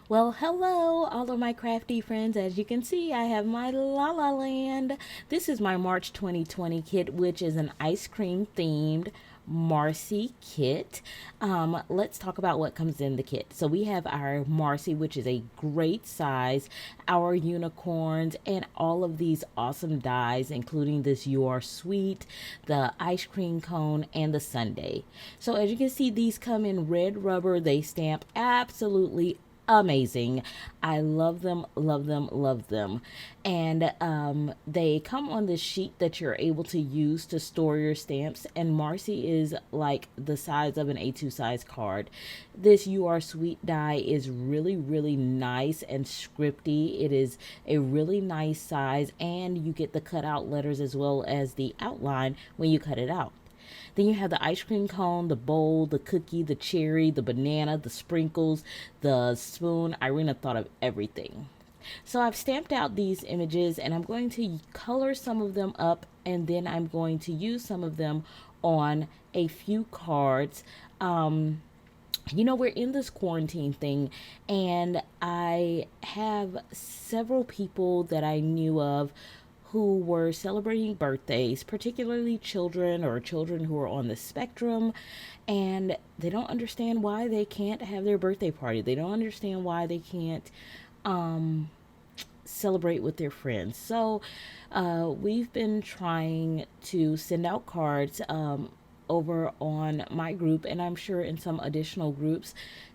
Well, hello, all of my crafty friends. As you can see, I have my LaLa Land. This is my March 2020 kit, which is an ice cream themed Marcy kit. Let's talk about what comes in the kit. So we have our Marcy, which is a great size, our unicorns, and all of these awesome dies, including this You Are Sweet, the ice cream cone, and the sundae. So as you can see, these come in red rubber. They stamp absolutely amazing. I love them, love them, love them. And they come on this sheet that you're able to use to store your stamps. And Marcy is like the size of an A2 size card. This You Are Sweet die is really, really nice and scripty. It is a really nice size, and you get the cutout letters as well as the outline when you cut it out. Then you have the ice cream cone, the bowl, the cookie, the cherry, the banana, the sprinkles, the spoon. Irina thought of everything. So I've stamped out these images and I'm going to color some of them up, and then I'm going to use some of them on a few cards. We're in this quarantine thing, and I have several people that I knew of who were celebrating birthdays, particularly children or children who are on the spectrum, and they don't understand why they can't have their birthday party. They don't understand why they can't celebrate with their friends. So we've been trying to send out cards over on my group, and I'm sure in some additional groups,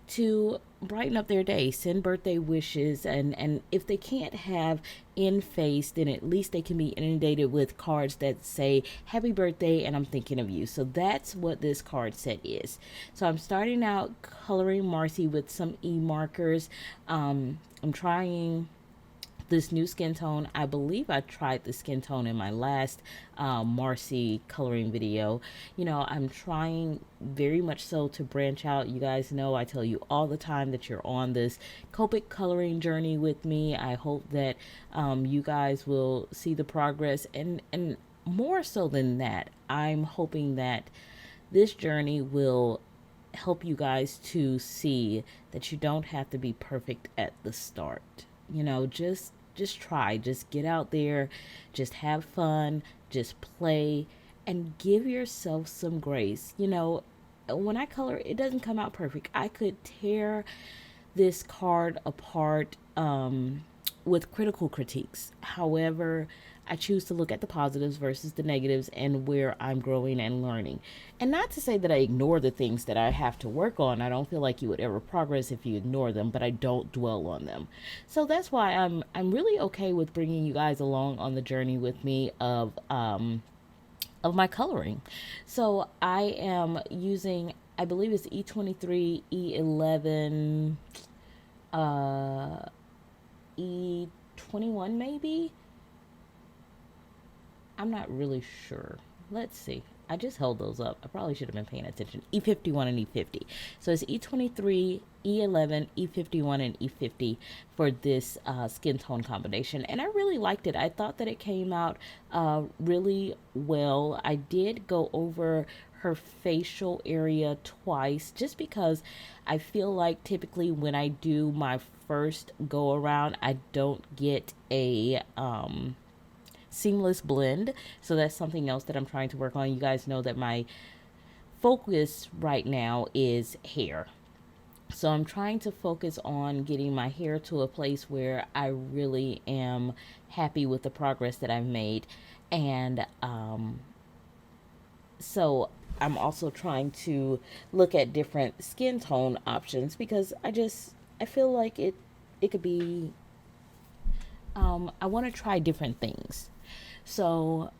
to brighten up their day, send birthday wishes, and if they can't have in face, then at least they can be inundated with cards that say happy birthday and I'm thinking of you. So that's what this card set is. So I'm starting out coloring Marcy with some e-markers. I'm trying this new skin tone. I believe I tried the skin tone in my last Marcy coloring video. I'm trying very much so to branch out. You guys know I tell you all the time that you're on this Copic coloring journey with me. I hope that you guys will see the progress, and more so than that, I'm hoping that this journey will help you guys to see that you don't have to be perfect at the start. Just try, just get out there, just have fun, just play, and give yourself some grace. When I color, it doesn't come out perfect. I could tear this card apart with critical critiques. However, I choose to look at the positives versus the negatives and where I'm growing and learning. And not to say that I ignore the things that I have to work on. I don't feel like you would ever progress if you ignore them, but I don't dwell on them. So that's why I'm really okay with bringing you guys along on the journey with me of my coloring. So I am using, I believe it's E23, E11, E21 maybe. I'm not really sure. Let's see. I just held those up. I probably should have been paying attention. E51 and E50. So it's E23, E11, E51, and E50 for this skin tone combination. And I really liked it. I thought that it came out really well. I did go over her facial area twice just because I feel like typically when I do my first go around, I don't get a seamless blend. So that's something else that I'm trying to work on. You guys know that my focus right now is hair. So I'm trying to focus on getting my hair to a place where I really am happy with the progress that I've made. And so I'm also trying to look at different skin tone options because I feel like it could be I want to try different things. So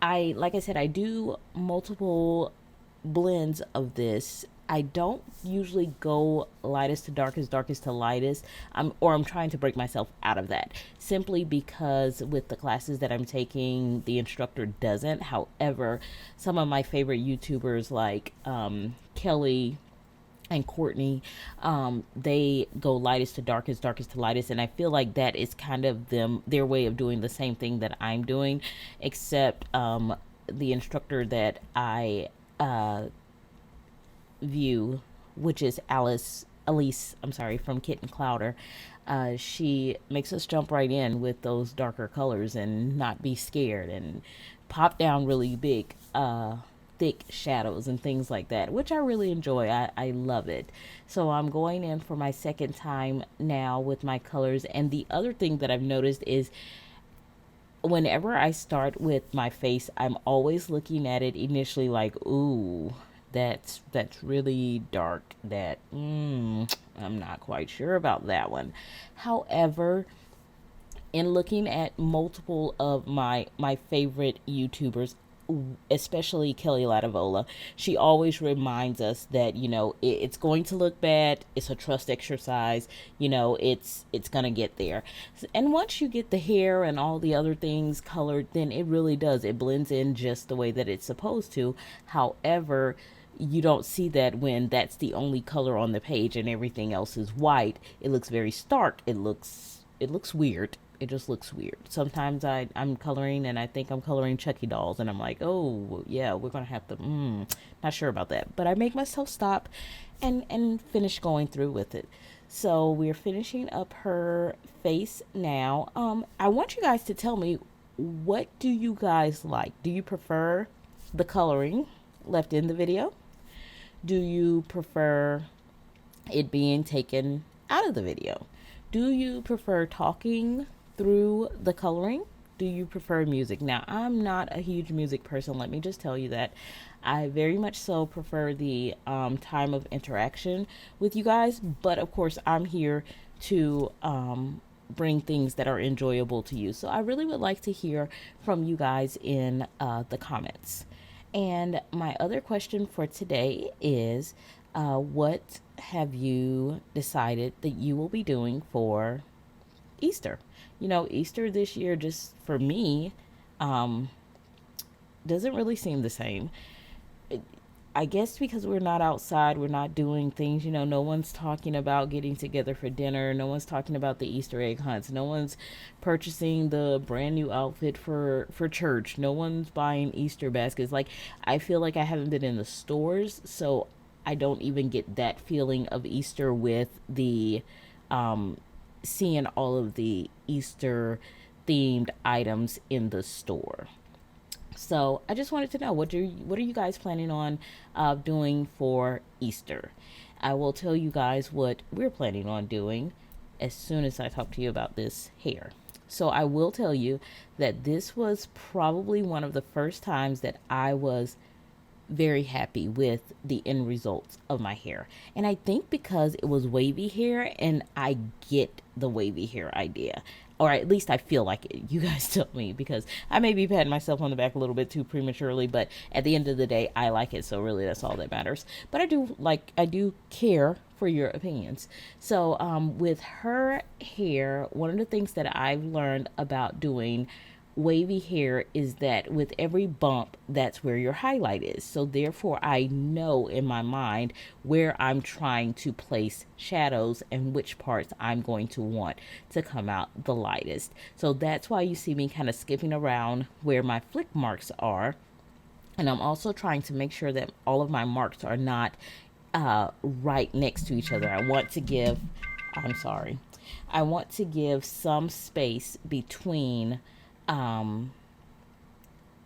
like I said, I do multiple blends of this. I don't usually go lightest to darkest, darkest to lightest. I'm trying to break myself out of that simply because with the classes that I'm taking, the instructor doesn't. However, some of my favorite YouTubers like Kelly and Courtney, they go lightest to darkest, darkest to lightest, and I feel like that is kind of their way of doing the same thing that I'm doing, except the instructor that I view, which is Alice Elise, I'm sorry, from Kit and Clouder. She makes us jump right in with those darker colors and not be scared and pop down really big, thick shadows and things like that, which I really enjoy. I love it. So I'm going in for my second time now with my colors. And the other thing that I've noticed is whenever I start with my face, I'm always looking at it initially like, ooh, that's really dark. I'm not quite sure about that one. However, in looking at multiple of my favorite YouTubers, especially Kelly Lativola, she always reminds us that it's going to look bad. It's a trust exercise. It's gonna get there. And once you get the hair and all the other things colored, then it really does. It blends in just the way that it's supposed to. However, you don't see that when that's the only color on the page and everything else is white. It looks very stark. It looks weird. It just looks weird. Sometimes I'm coloring and I think I'm coloring Chucky dolls and I'm like, oh yeah, we're gonna have to not sure about that. But I make myself stop and finish going through with it. So we're finishing up her face now. I want you guys to tell me, what do you guys like? Do you prefer the coloring left in the video? Do you prefer it being taken out of the video? Do you prefer talking through the coloring? Do you prefer music? Now, I'm not a huge music person. Let me just tell you that. I very much so prefer the time of interaction with you guys. But of course, I'm here to bring things that are enjoyable to you. So I really would like to hear from you guys in the comments. And my other question for today is, what have you decided that you will be doing for Easter? Easter this year, just for me, doesn't really seem the same. I guess because we're not outside, we're not doing things, no one's talking about getting together for dinner. No one's talking about the Easter egg hunts. No one's purchasing the brand new outfit for church. No one's buying Easter baskets. Like, I feel like I haven't been in the stores, so I don't even get that feeling of Easter with the seeing all of the Easter themed items in the store. So I just wanted to know, what are you guys planning on doing for Easter? I will tell you guys what we're planning on doing as soon as I talk to you about this hair. So I will tell you that this was probably one of the first times that I was very happy with the end results of my hair. And I think because it was wavy hair, and I get the wavy hair idea, or at least I feel like it. You guys tell me, because I may be patting myself on the back a little bit too prematurely, but at the end of the day, I like it. So really, that's all that matters. But I do care for your opinions. So with her hair, one of the things that I've learned about doing wavy hair is that with every bump, that's where your highlight is. So therefore, I know in my mind where I'm trying to place shadows and which parts I'm going to want to come out the lightest. So that's why you see me kind of skipping around where my flick marks are. And I'm also trying to make sure that all of my marks are not right next to each other. I want to give some space between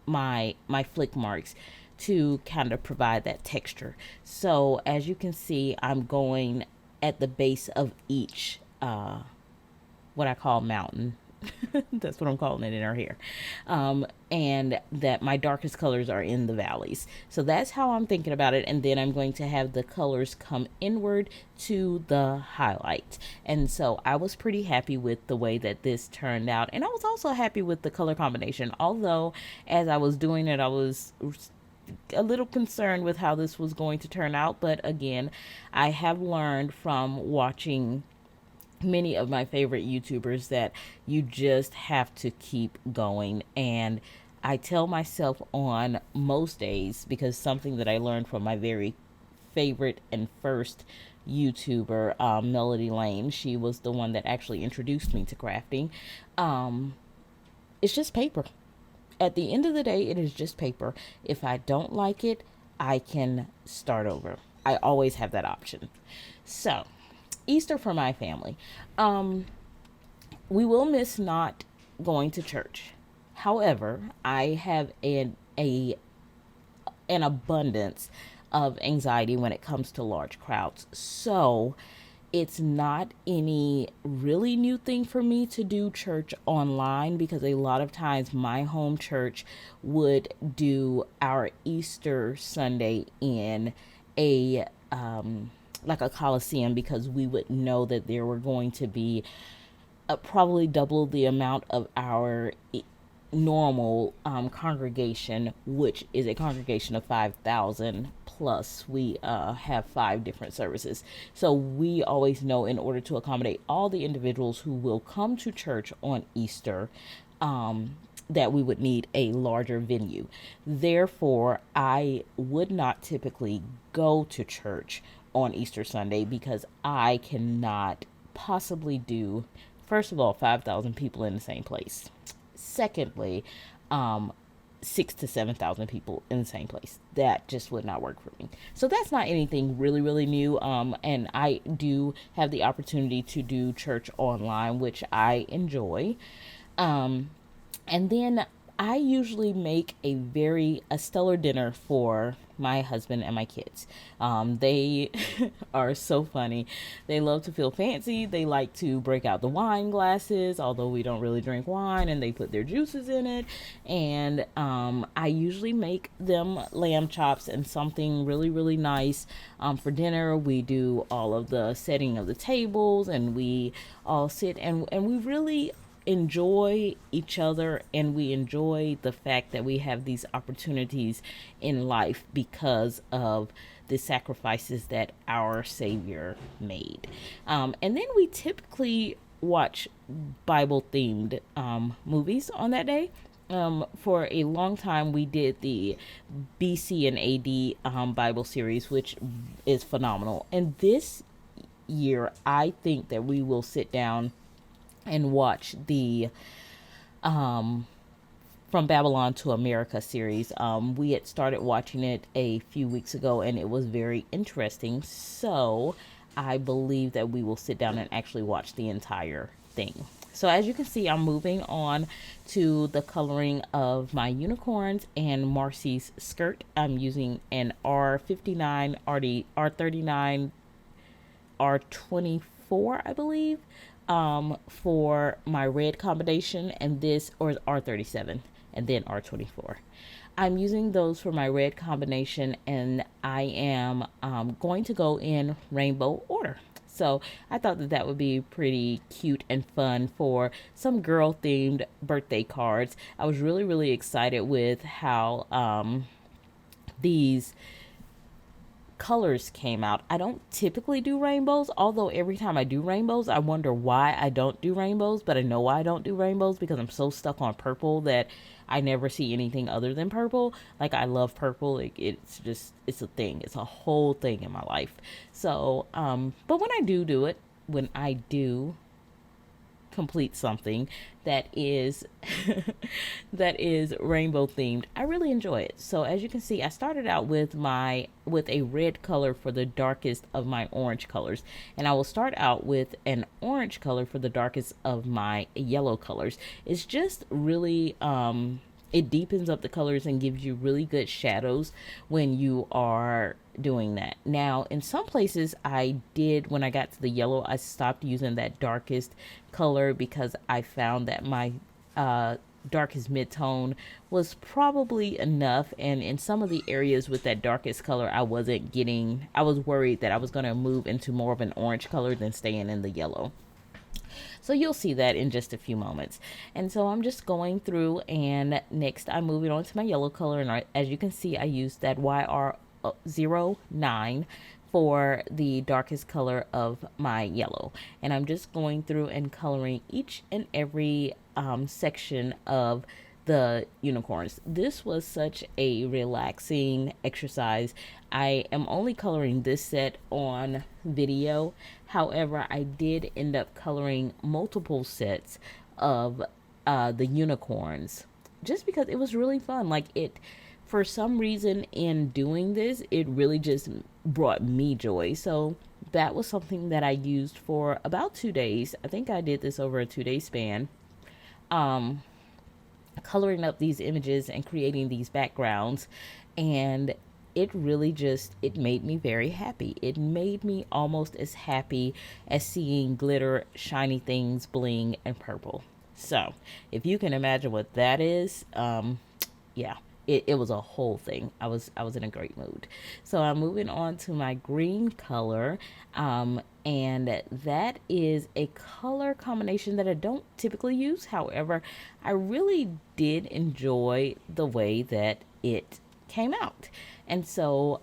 my flick marks to kind of provide that texture. So as you can see, I'm going at the base of each what I call mountain. That's what I'm calling it in her hair. And that my darkest colors are in the valleys. So that's how I'm thinking about it. And then I'm going to have the colors come inward to the highlight. And so I was pretty happy with the way that this turned out. And I was also happy with the color combination. Although as I was doing it, I was a little concerned with how this was going to turn out. But again, I have learned from watching many of my favorite YouTubers that you just have to keep going. And I tell myself on most days, because something that I learned from my very favorite and first YouTuber, Melody Lane, she was the one that actually introduced me to crafting. It's just paper. At the end of the day, it is just paper. If I don't like it, I can start over. I always have that option. So Easter for my family. Um, we will miss not going to church. However, I have an abundance of anxiety when it comes to large crowds. So it's not any really new thing for me to do church online, because a lot of times my home church would do our Easter Sunday in a like a coliseum, because we would know that there were going to be probably double the amount of our normal congregation, which is a congregation of 5,000 plus. We have 5 different services. So we always know, in order to accommodate all the individuals who will come to church on Easter, that we would need a larger venue. Therefore, I would not typically go to church on Easter Sunday, because I cannot possibly do, first of all, 5,000 people in the same place. Secondly, 6 to 7 thousand people in the same place. That just would not work for me. So that's not anything really, really new. And I do have the opportunity to do church online, which I enjoy. Um, and then I usually make a stellar dinner for my husband and my kids. They are so funny. They love to feel fancy. They like to break out the wine glasses, although we don't really drink wine, and they put their juices in it. And I usually make them lamb chops and something really, really nice for dinner. We do all of the setting of the tables, and we all sit and we really enjoy each other, and we enjoy the fact that we have these opportunities in life because of the sacrifices that our Savior made. And then we typically watch Bible themed movies on that day. For a long time, we did the BC and AD Bible series, which is phenomenal. And this year, I think that we will sit down and watch the From Babylon to America series. We had started watching it a few weeks ago, and it was very interesting. So I believe that we will sit down and actually watch the entire thing. So as you can see, I'm moving on to the coloring of my unicorns and Marcy's skirt. I'm using an R59, R39, R24, I believe, for my red combination, and this, or R37 and then R24. I'm using those for my red combination, and I am going to go in rainbow order. So I thought that that would be pretty cute and fun for some girl themed birthday cards. I was really, really excited with how these colors came out. I don't typically do rainbows, although every time I do rainbows, I wonder why I don't do rainbows, but I know why I don't do rainbows, because I'm so stuck on purple that I never see anything other than purple. Like, I love purple. It's just, it's a thing. It's a whole thing in my life. So, but when I do it, when I do complete something that is that is rainbow themed, I really enjoy it. So as you can see, I started out with a red color for the darkest of my orange colors, and I will start out with an orange color for the darkest of my yellow colors. It's just really it deepens up the colors and gives you really good shadows when you are doing that. Now, in some places when I got to the yellow, I stopped using that darkest color because I found that my darkest mid-tone was probably enough, and in some of the areas with that darkest color, I was worried that I was going to move into more of an orange color than staying in the yellow. So you'll see that in just a few moments. And so I'm just going through, and next I'm moving on to my yellow color. And as you can see, I used that YR09 for the darkest color of my yellow. And I'm just going through and coloring each and every section of the unicorns. This was such a relaxing exercise. I am only coloring this set on video. However, I did end up coloring multiple sets of the unicorns, just because it was really fun. For some reason, in doing this, it really just brought me joy. So that was something that I used for about 2 days. I think I did this over a 2 day span. Coloring up these images and creating these backgrounds, and it really just, it made me very happy. It made me almost as happy as seeing glitter, shiny things, bling, and purple. So if you can imagine what that is, yeah, it was a whole thing. I was in a great mood. So I'm moving on to my green color, and that is a color combination that I don't typically use. However, I really did enjoy the way that it came out. And so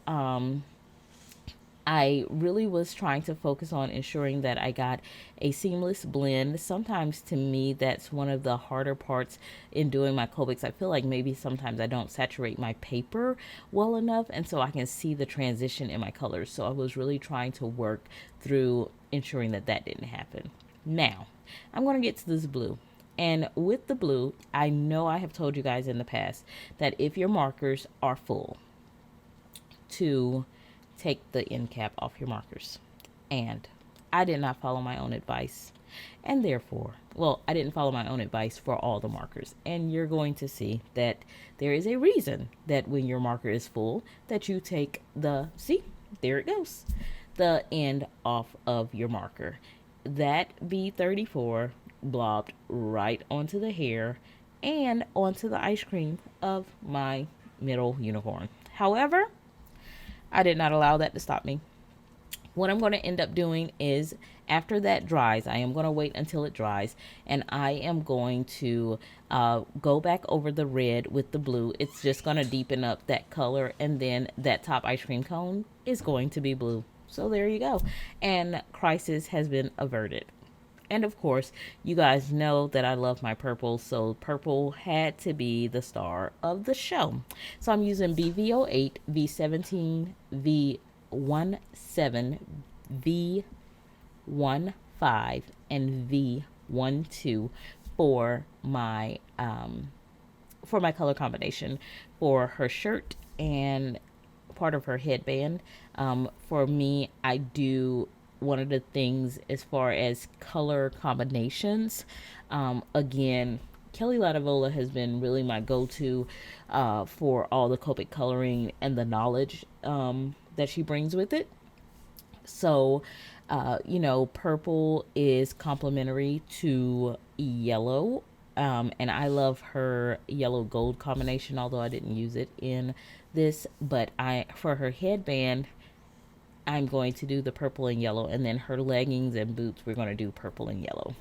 I really was trying to focus on ensuring that I got a seamless blend. Sometimes to me, that's one of the harder parts in doing my Copics. I feel like maybe sometimes I don't saturate my paper well enough, and so I can see the transition in my colors. So I was really trying to work through ensuring that that didn't happen. Now, I'm going to get to this blue. And with the blue, I know I have told you guys in the past that if your markers are full, to take the end cap off your markers. And I did not follow my own advice. And therefore, well, I didn't follow my own advice for all the markers. And you're going to see that there is a reason that when your marker is full, that you take the, see, there it goes, the end off of your marker. That B34 blobbed right onto the hair and onto the ice cream of my middle unicorn. However, I did not allow that to stop me. What I'm going to end up doing is, after that dries, I am going to wait until it dries, and I am going to go back over the red with the blue. It's just going to deepen up that color, and then that top ice cream cone is going to be blue. So there you go. And crisis has been averted. And of course, you guys know that I love my purple, so purple had to be the star of the show. So I'm using BV08, V17, V17, V15, and V12 for my color combination for her shirt and part of her headband. For me, I do one of the things as far as color combinations. Again, Kelly Lativola has been really my go-to for all the Copic coloring and the knowledge that she brings with it. So, purple is complementary to yellow. And I love her yellow gold combination, although I didn't use it in this. But for her headband, I'm going to do the purple and yellow, and then her leggings and boots, we're going to do purple and yellow.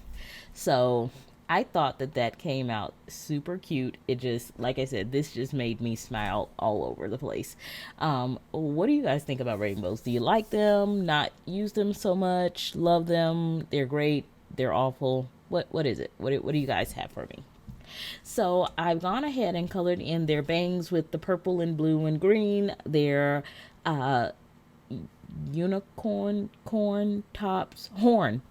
So I thought that came out super cute. It just, like I said, this just made me smile all over the place. What do you guys think about rainbows? Do you like them? Not use them so much? Love them? They're great? They're awful? What is it? What do you guys have for me? So I've gone ahead and colored in their bangs with the purple and blue and green. Their unicorn corn tops horn,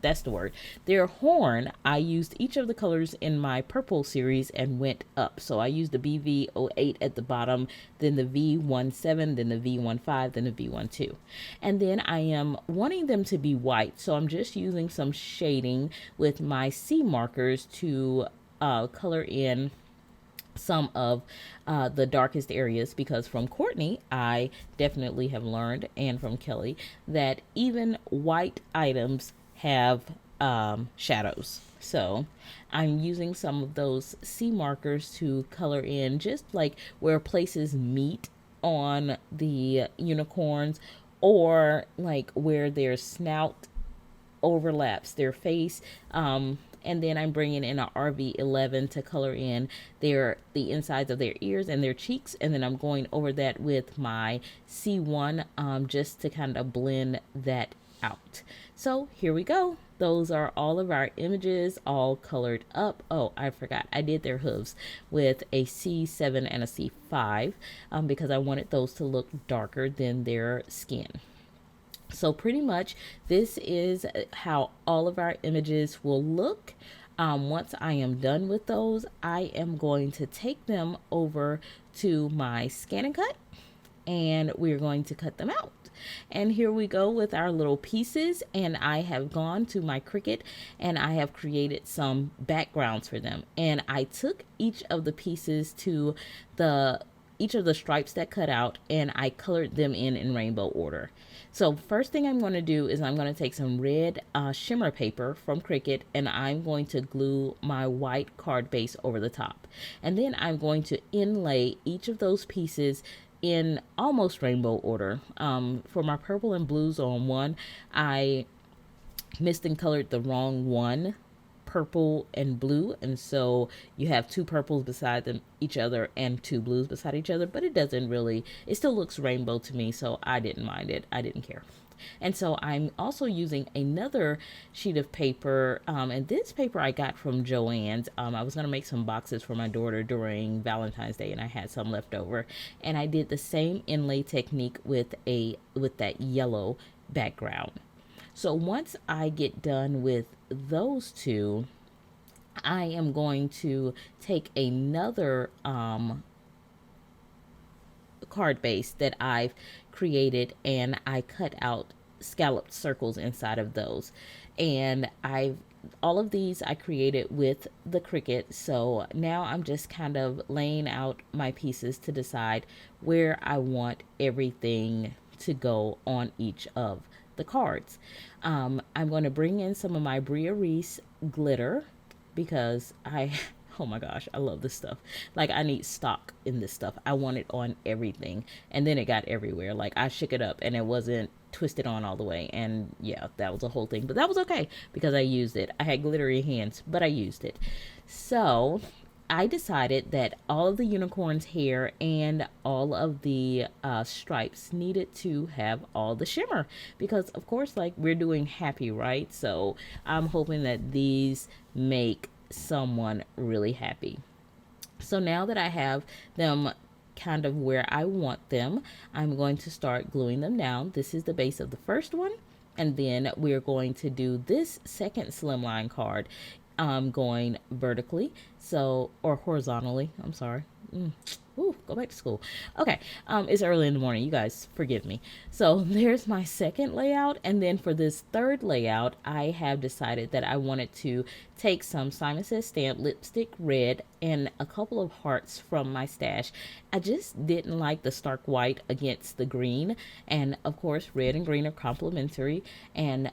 that's the word. Their horn, I used each of the colors in my purple series and went up. So I used the BV08 at the bottom, then the V17, then the V15, then the V12, and then I am wanting them to be white, so I'm just using some shading with my C markers to color in some of the darkest areas, because from Courtney I definitely have learned, and from Kelly, that even white items have shadows. So I'm using some of those C markers to color in just like where places meet on the unicorns, or like where their snout overlaps their face. And then I'm bringing in a RV11 to color in the insides of their ears and their cheeks, and then I'm going over that with my C1 just to kind of blend that out. So here we go. Those are all of our images all colored up. Oh, I forgot, I did their hooves with a C7 and a C5 because I wanted those to look darker than their skin. So pretty much this is how all of our images will look. Once I am done with those, I am going to take them over to my scan and cut, and we're going to cut them out. And here we go with our little pieces, and I have gone to my Cricut and I have created some backgrounds for them. And I took each of the pieces to each of the stripes that cut out, and I colored them in rainbow order. So first thing I'm going to do is I'm going to take some red shimmer paper from Cricut, and I'm going to glue my white card base over the top. And then I'm going to inlay each of those pieces in almost rainbow order. For my purple and blues on one, I missed and colored the wrong one, purple and blue, and so you have two purples beside them each other and two blues beside each other, but it doesn't really, it still looks rainbow to me, so I didn't mind it. I didn't care. And so I'm also using another sheet of paper, and this paper I got from Joann's. I was going to make some boxes for my daughter during Valentine's Day, and I had some left over, and I did the same inlay technique with that yellow background. So once I get done with those two, I am going to take another card base that I've created, and I cut out scalloped circles inside of those. And all of these I created with the Cricut. So now I'm just kind of laying out my pieces to decide where I want everything to go on each of the cards. I'm going to bring in some of my Bria Reese glitter because oh my gosh, I love this stuff. Like, I need stock in this stuff. I want it on everything. And then it got everywhere. Like, I shook it up and it wasn't twisted on all the way. And yeah, that was a whole thing. But that was okay because I used it. I had glittery hands, but I used it. So I decided that all of the unicorn's hair and all of the stripes needed to have all the shimmer because, of course, like, we're doing happy, right? So I'm hoping that these make someone really happy. So now that I have them kind of where I want them, I'm going to start gluing them down. This is the base of the first one, and then we're going to do this second slimline card going vertically, or horizontally. I'm sorry. Ooh, go back to school. Okay, it's early in the morning. You guys forgive me. So there's my second layout, and then for this third layout, I have decided that I wanted to take some Simon Says Stamp lipstick red and a couple of hearts from my stash. I just didn't like the stark white against the green, and of course red and green are complementary, and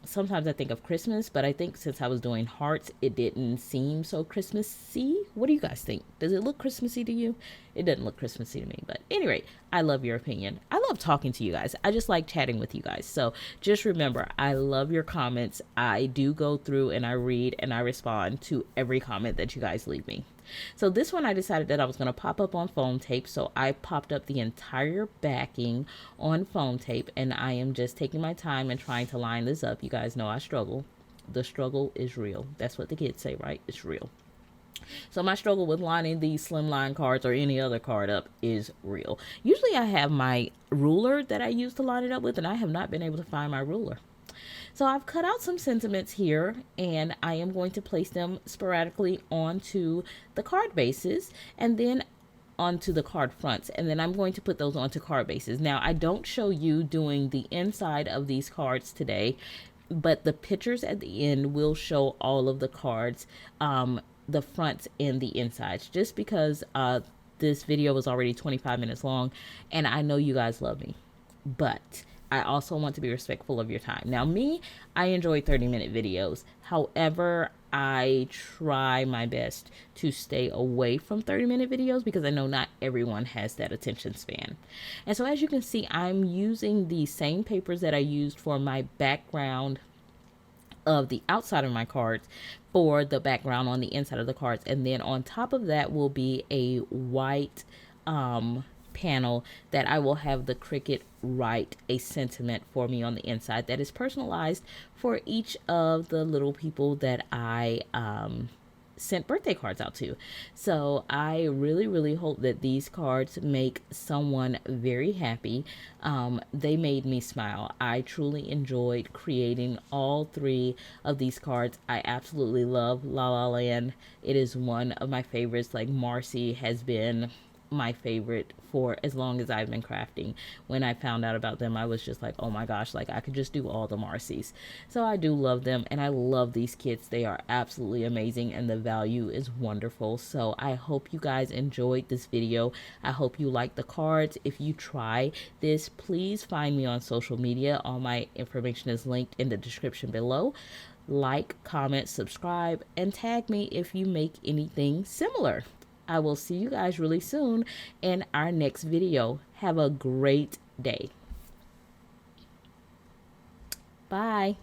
sometimes I think of Christmas, but I think since I was doing hearts, it didn't seem so Christmassy. What do you guys think? Does it look Christmassy to you? It doesn't look Christmassy to me, but anyway, I love your opinion. I love talking to you guys. I just like chatting with you guys. So just remember, I love your comments. I do go through and I read and I respond to every comment that you guys leave me. So this one I decided that I was going to pop up on foam tape. So I popped up the entire backing on foam tape, and I am just taking my time and trying to line this up. You guys know I struggle. The struggle is real. That's what the kids say, right? It's real. So my struggle with lining these slimline cards or any other card up is real. Usually I have my ruler that I use to line it up with, and I have not been able to find my ruler. So I've cut out some sentiments here, and I am going to place them sporadically onto the card bases and then onto the card fronts, and then I'm going to put those onto card bases. Now, I don't show you doing the inside of these cards today, but the pictures at the end will show all of the cards, the fronts and the insides, just because this video was already 25 minutes long, and I know you guys love me, but I also want to be respectful of your time. Now, I enjoy 30-minute videos. However, I try my best to stay away from 30-minute videos because I know not everyone has that attention span. And so as you can see, I'm using the same papers that I used for my background of the outside of my cards for the background on the inside of the cards. And then on top of that will be a white panel that I will have the Cricut write a sentiment for me on the inside that is personalized for each of the little people that I sent birthday cards out to. So I really, really hope that these cards make someone very happy. They made me smile. I truly enjoyed creating all three of these cards. I absolutely love La La Land. It is one of my favorites. Like, Marcy has been my favorite for as long as I've been crafting. When I found out about them, I was just like, oh my gosh, like I could just do all the Marcy's. So I do love them, and I love these kits. They are absolutely amazing, and the value is wonderful. So I hope you guys enjoyed this video. I hope you like the cards. If you try this, please find me on social media. All my information is linked in the description below. Like, comment, subscribe, and tag me if you make anything similar. I will see you guys really soon in our next video. Have a great day. Bye.